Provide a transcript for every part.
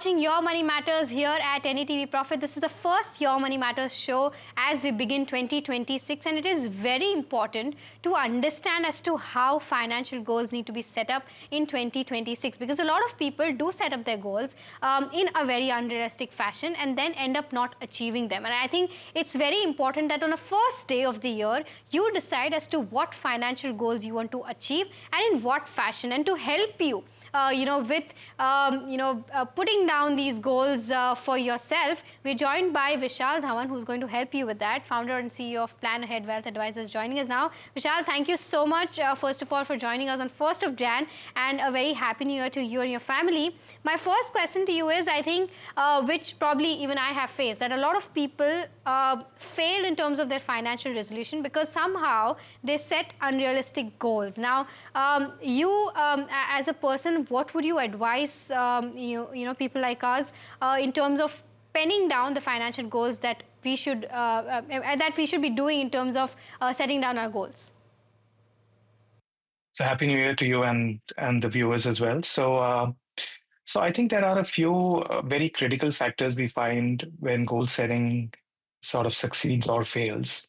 watching Your Money Matters here at NDTV Profit. This is the first Your Money Matters show as we begin 2026, and it is very important to understand as to how financial goals need to be set up in 2026, because a lot of people do set up their goals in a very unrealistic fashion and then end up not achieving them. And I think it's very important that on the first day of the year, you decide as to what financial goals you want to achieve and in what fashion. And to help you with putting down these goals for yourself, we're joined by Vishal Dhawan, who's going to help you with that, founder and CEO of Plan Ahead Wealth Advisors, joining us now. Vishal, thank you so much, first of all, for joining us on 1st of Jan, and a very happy new year to you and your family. My first question to you is, I think, which probably even I have faced, that a lot of people fail in terms of their financial resolution because somehow they set unrealistic goals. Now, as a person, what would you advise people like us in terms of penning down the financial goals that we should be doing in terms of setting down our goals? So happy New Year to you and the viewers as well. So I think there are a few very critical factors we find when goal setting sort of succeeds or fails.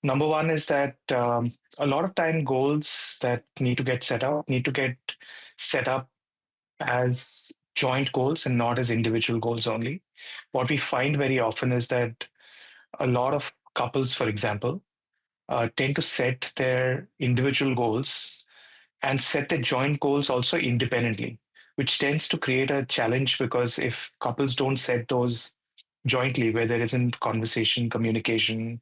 Number one is that a lot of time goals that need to get set up as joint goals and not as individual goals only. What we find very often is that a lot of couples, for example, tend to set their individual goals and set their joint goals also independently, which tends to create a challenge because if couples don't set those jointly, where there isn't conversation, communication,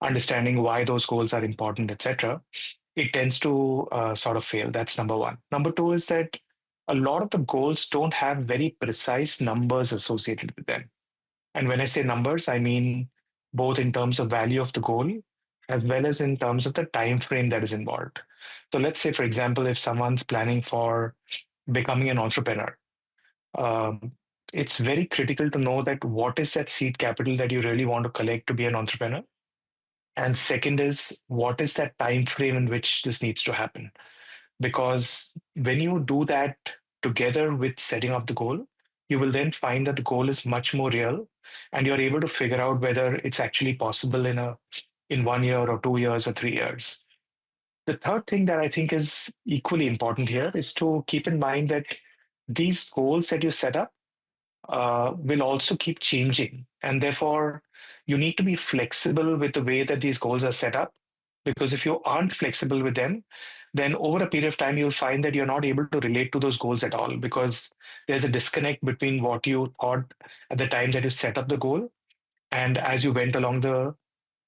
understanding why those goals are important, etc., it tends to sort of fail. That's number one. Number two is that a lot of the goals don't have very precise numbers associated with them. And when I say numbers, I mean both in terms of value of the goal as well as in terms of the time frame that is involved. So let's say, for example, if someone's planning for becoming an entrepreneur, um, it's very critical to know that what is that seed capital that you really want to collect to be an entrepreneur. And second is, what is that time frame in which this needs to happen? Because when you do that together with setting up the goal, you will then find that the goal is much more real, and you're able to figure out whether it's actually possible in 1 year or 2 years or 3 years. The third thing that I think is equally important here is to keep in mind that these goals that you set up will also keep changing. And therefore, you need to be flexible with the way that these goals are set up. Because if you aren't flexible with them, then over a period of time, you'll find that you're not able to relate to those goals at all because there's a disconnect between what you thought at the time that you set up the goal and as you went along the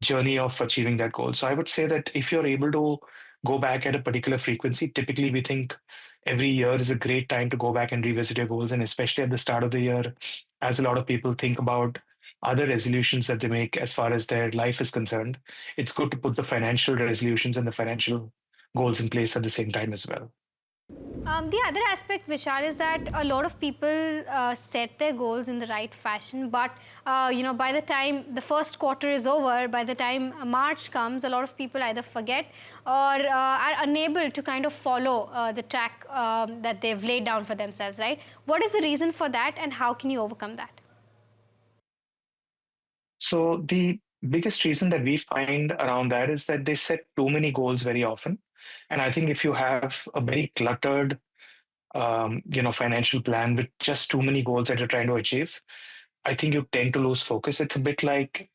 journey of achieving that goal. So I would say that if you're able to go back at a particular frequency, typically we think every year is a great time to go back and revisit your goals. And especially at the start of the year, as a lot of people think about other resolutions that they make as far as their life is concerned, it's good to put the financial resolutions and the financial goals in place at the same time as well. The other aspect, Vishal, is that a lot of people set their goals in the right fashion, but by the time the first quarter is over, by the time March comes, a lot of people either forget or are unable to kind of follow the track that they've laid down for themselves, right? What is the reason for that, and how can you overcome that? So the biggest reason that we find around that is that they set too many goals very often. And I think if you have a very cluttered, financial plan with just too many goals that you're trying to achieve, I think you tend to lose focus. It's a bit like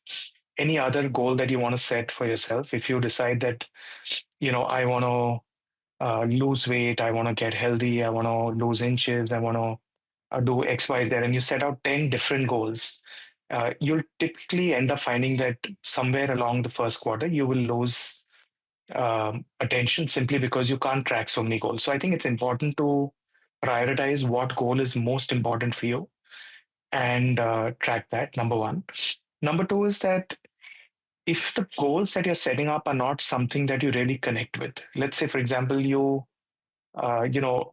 any other goal that you want to set for yourself. If you decide that, I want to lose weight, I want to get healthy, I want to lose inches, I want to do X, Y, Z, and you set out 10 different goals, you'll typically end up finding that somewhere along the first quarter, you will lose attention simply because you can't track so many goals. So I think it's important to prioritize what goal is most important for you and track that, number one. Number two is that if the goals that you're setting up are not something that you really connect with, let's say, for example,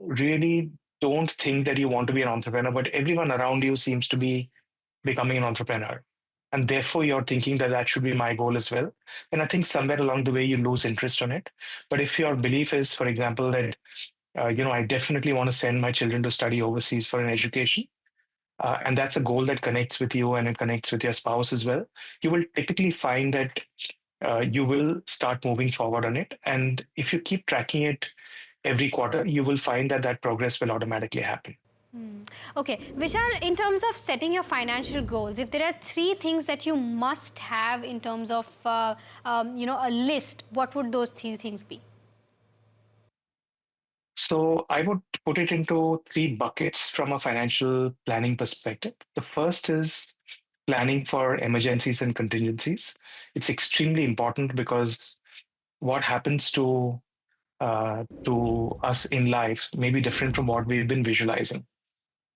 really don't think that you want to be an entrepreneur, but everyone around you seems to be becoming an entrepreneur. And therefore, you're thinking that that should be my goal as well. And I think somewhere along the way, you lose interest on it. But if your belief is, for example, that, I definitely want to send my children to study overseas for an education, and that's a goal that connects with you and it connects with your spouse as well, you will typically find that you will start moving forward on it. And if you keep tracking it every quarter, you will find that that progress will automatically happen. Okay, Vishal, in terms of setting your financial goals, if there are three things that you must have in terms of, a list, what would those three things be? So I would put it into three buckets from a financial planning perspective. The first is planning for emergencies and contingencies. It's extremely important because what happens to us in life may be different from what we've been visualizing.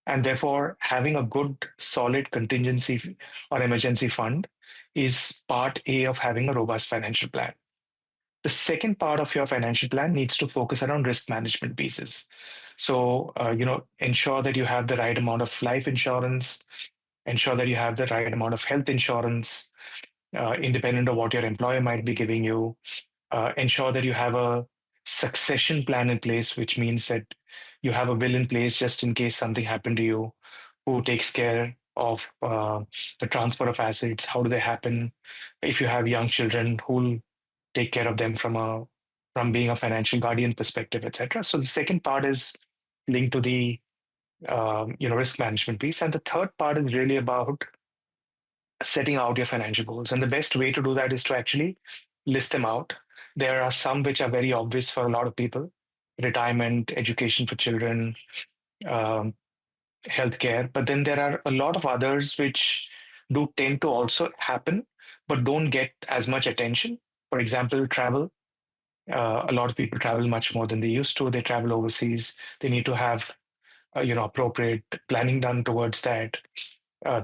And therefore, having a good, solid contingency or emergency fund is part A of having a robust financial plan. The second part of your financial plan needs to focus around risk management pieces. So, ensure that you have the right amount of life insurance, ensure that you have the right amount of health insurance, independent of what your employer might be giving you. Ensure that you have a succession plan in place, which means that you have a will in place just in case something happened to you. Who takes care of the transfer of assets? How do they happen? If you have young children, who'll take care of them from being a financial guardian perspective, etc. So the second part is linked to the risk management piece, and the third part is really about setting out your financial goals. And the best way to do that is to actually list them out. There are some which are very obvious for a lot of people: retirement, education for children, um, healthcare. But then there are a lot of others which do tend to also happen, but don't get as much attention. For example, travel. A lot of people travel much more than they used to. They travel overseas. They need to have appropriate planning done towards that.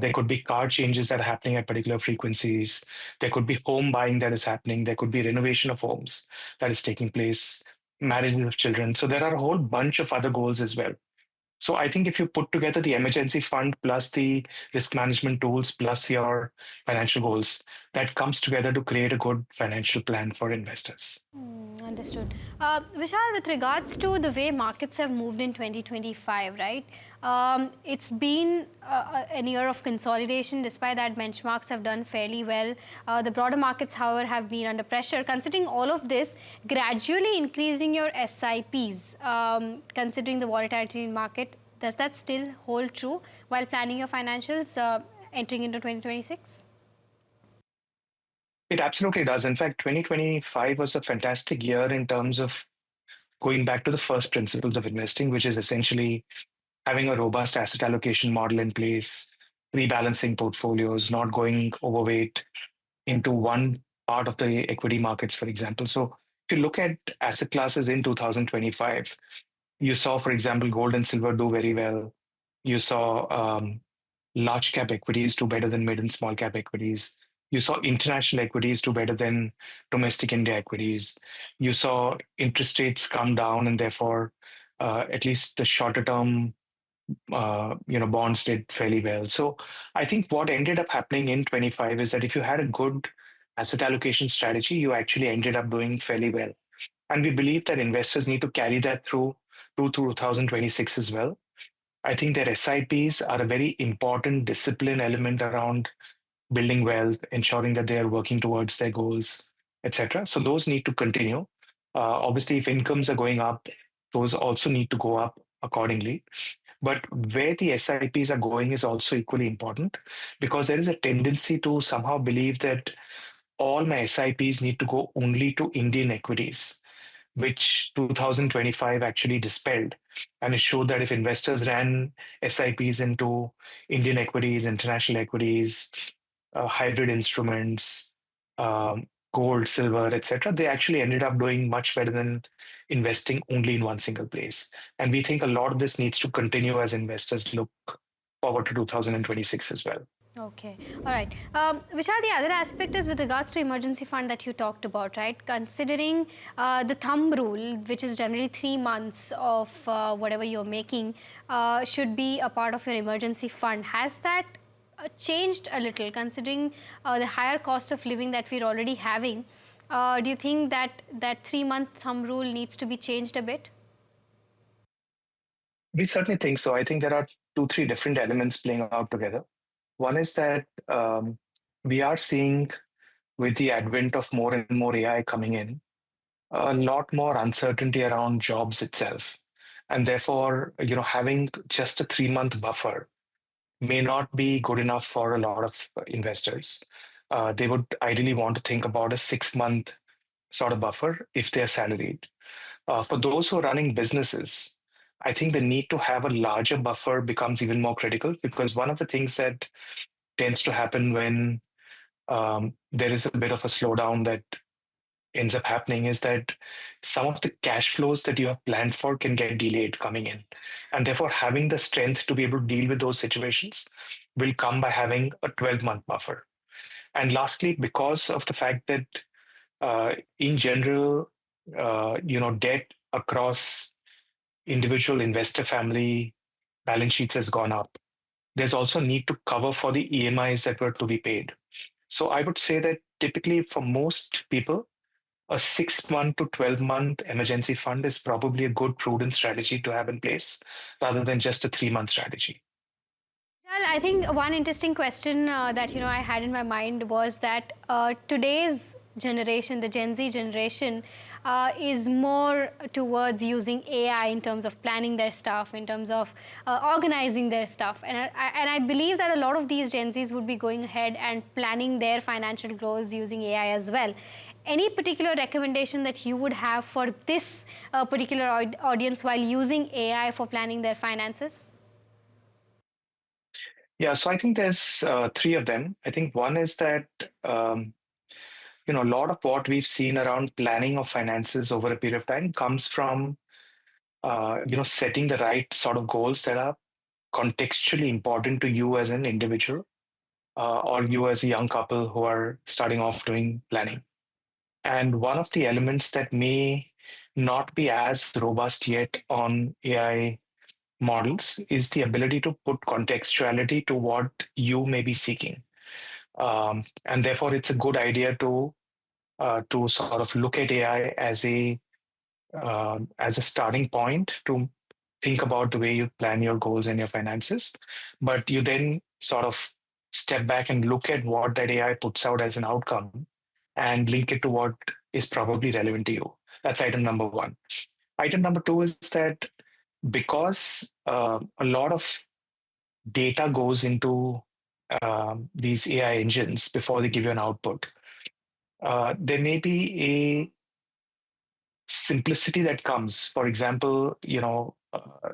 There could be car changes that are happening at particular frequencies. There could be home buying that is happening. There could be renovation of homes that is taking place, marriages of children. So there are a whole bunch of other goals as well. So I think if you put together the emergency fund plus the risk management tools plus your financial goals, that comes together to create a good financial plan for investors. Understood. Vishal, with regards to the way markets have moved in 2025, right? It's been an year of consolidation. Despite that, benchmarks have done fairly well. The broader markets, however, have been under pressure. Considering all of this, gradually increasing your SIPs, considering the volatility in market, does that still hold true while planning your financials entering into 2026? It absolutely does. In fact, 2025 was a fantastic year in terms of going back to the first principles of investing, which is essentially having a robust asset allocation model in place, rebalancing portfolios, not going overweight into one part of the equity markets, for example. So if you look at asset classes in 2025, you saw, for example, gold and silver do very well. You saw large cap equities do better than mid and small cap equities. You saw international equities do better than domestic India equities. You saw interest rates come down, and therefore, at least the shorter term, bonds did fairly well. So I think what ended up happening in 25 is that if you had a good asset allocation strategy, you actually ended up doing fairly well. And we believe that investors need to carry that through to 2026 as well. I think that SIPs are a very important discipline element around building wealth, ensuring that they are working towards their goals, etc. So those need to continue. Obviously, if incomes are going up, those also need to go up accordingly. But where the SIPs are going is also equally important because there is a tendency to somehow believe that all my SIPs need to go only to Indian equities, which 2025 actually dispelled. And it showed that if investors ran SIPs into Indian equities, international equities, hybrid instruments, gold, silver, etc., they actually ended up doing much better than investing only in one single place. And we think a lot of this needs to continue as investors look forward to 2026 as well. Okay, all right. Vishal, the other aspect is with regards to emergency fund that you talked about, right? Considering the thumb rule, which is generally 3 months of whatever you're making, should be a part of your emergency fund. Has that changed a little, considering the higher cost of living that we're already having? Do you think that that 3 month thumb rule needs to be changed a bit? We certainly think so. I think there are two, three different elements playing out together. One is that we are seeing, with the advent of more and more AI coming in, a lot more uncertainty around jobs itself. And therefore, having just a 3 month buffer may not be good enough for a lot of investors. They would ideally want to think about a 6 month sort of buffer if they're salaried. For those who are running businesses, I think the need to have a larger buffer becomes even more critical, because one of the things that tends to happen when there is a bit of a slowdown that ends up happening is that some of the cash flows that you have planned for can get delayed coming in. And therefore, having the strength to be able to deal with those situations will come by having a 12-month buffer. And lastly, because of the fact that in general, debt across individual investor family balance sheets has gone up, there's also need to cover for the EMIs that were to be paid. So I would say that typically for most people, a 6 month to 12-month emergency fund is probably a good prudent strategy to have in place rather than just a 3 month strategy. Well, I think one interesting question that I had in my mind was that today's generation, the Gen Z generation, is more towards using AI in terms of planning their stuff, in terms of organizing their stuff, and I believe that a lot of these Gen Zs would be going ahead and planning their financial goals using AI as well. Any particular recommendation that you would have for this particular audience while using AI for planning their finances? Yeah, so I think there's three of them. I think one is that um, a lot of what we've seen around planning of finances over a period of time comes from setting the right sort of goals that are contextually important to you as an individual, or you as a young couple who are starting off doing planning. And one of the elements that may not be as robust yet on AI models is the ability to put contextuality to what you may be seeking. And therefore, it's a good idea to sort of look at AI as a starting point to think about the way you plan your goals and your finances. But you then sort of step back and look at what that AI puts out as an outcome and link it to what is probably relevant to you. That's item number one. Item number two is that because a lot of data goes into these AI engines before they give you an output, there may be a simplicity that comes. For example,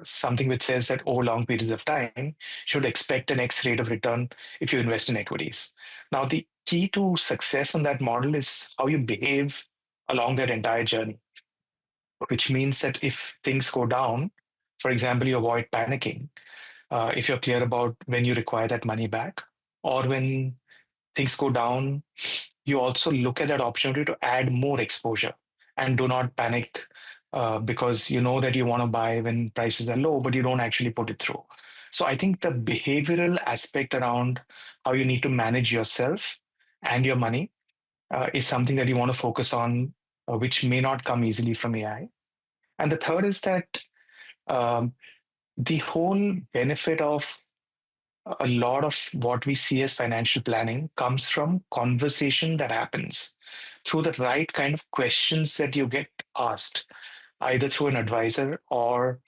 something which says that over long periods of time, should expect an X rate of return if you invest in equities. Now, the key to success on that model is how you behave along that entire journey, which means that if things go down, for example, you avoid panicking. If you're clear about when you require that money back, or when things go down, you also look at that opportunity to add more exposure and do not panic because you know that you want to buy when prices are low, but you don't actually put it through. So I think the behavioral aspect around how you need to manage yourself and your money is something that you want to focus on, which may not come easily from AI. And the third is that um, the whole benefit of a lot of what we see as financial planning comes from conversation that happens through the right kind of questions that you get asked, either through an advisor or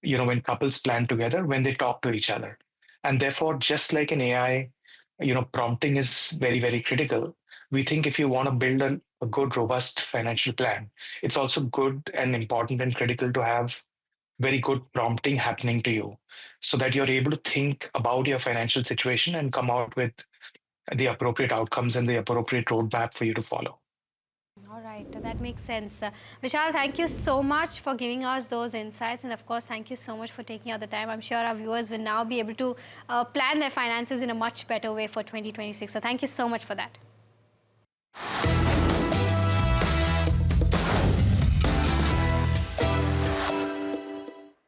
when couples plan together, when they talk to each other. And therefore, just like an AI, prompting is very, very critical. We think if you want to build a good robust financial plan, it's also good and important and critical to have very good prompting happening to you so that you're able to think about your financial situation and come out with the appropriate outcomes and the appropriate roadmap for you to follow. All right, that makes sense. Vishal, thank you so much for giving us those insights. And of course, thank you so much for taking out the time. I'm sure our viewers will now be able to plan their finances in a much better way for 2026. So thank you so much for that.